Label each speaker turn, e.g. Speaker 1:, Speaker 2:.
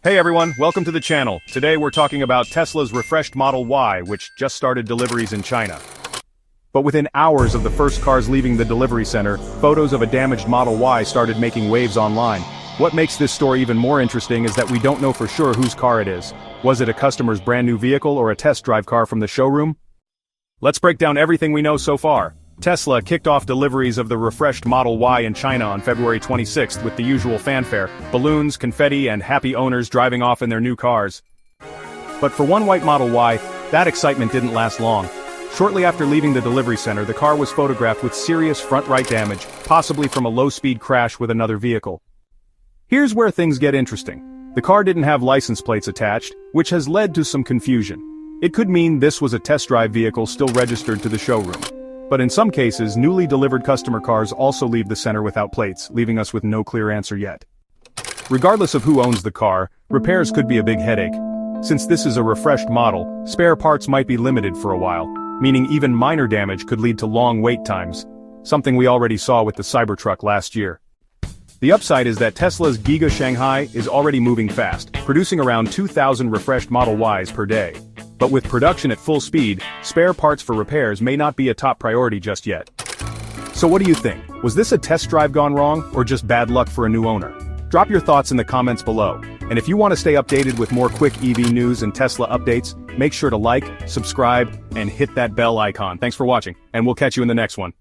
Speaker 1: Hey everyone, welcome to the channel. Today we're talking about Tesla's refreshed Model Y, which just started deliveries in China. But within hours of the first cars leaving the delivery center, photos of a damaged Model Y started making waves online. What makes this story even more interesting is that we don't know for sure whose car it is. Was it a customer's brand new vehicle or a test drive car from the showroom? Let's break down everything we know so far. Tesla kicked off deliveries of the refreshed Model Y in China on February 26th with the usual fanfare, balloons, confetti, and happy owners driving off in their new cars. But for one white Model Y, that excitement didn't last long. Shortly after leaving the delivery center, the car was photographed with serious front right damage, possibly from a low-speed crash with another vehicle. Here's where things get interesting. The car didn't have license plates attached, which has led to some confusion. It could mean this was a test drive vehicle still registered to the showroom. But in some cases, newly delivered customer cars also leave the center without plates, leaving us with no clear answer yet. Regardless of who owns the car, repairs could be a big headache. Since this is a refreshed model, spare parts might be limited for a while, meaning even minor damage could lead to long wait times, something we already saw with the Cybertruck last year. The upside is that Tesla's Giga Shanghai is already moving fast, producing around 2,000 refreshed Model Ys per day. But with production at full speed, spare parts for repairs may not be a top priority just yet. So what do you think? Was this a test drive gone wrong, or just bad luck for a new owner? Drop your thoughts in the comments below. And if you want to stay updated with more quick EV news and Tesla updates, make sure to like, subscribe, and hit that bell icon. Thanks for watching, and we'll catch you in the next one.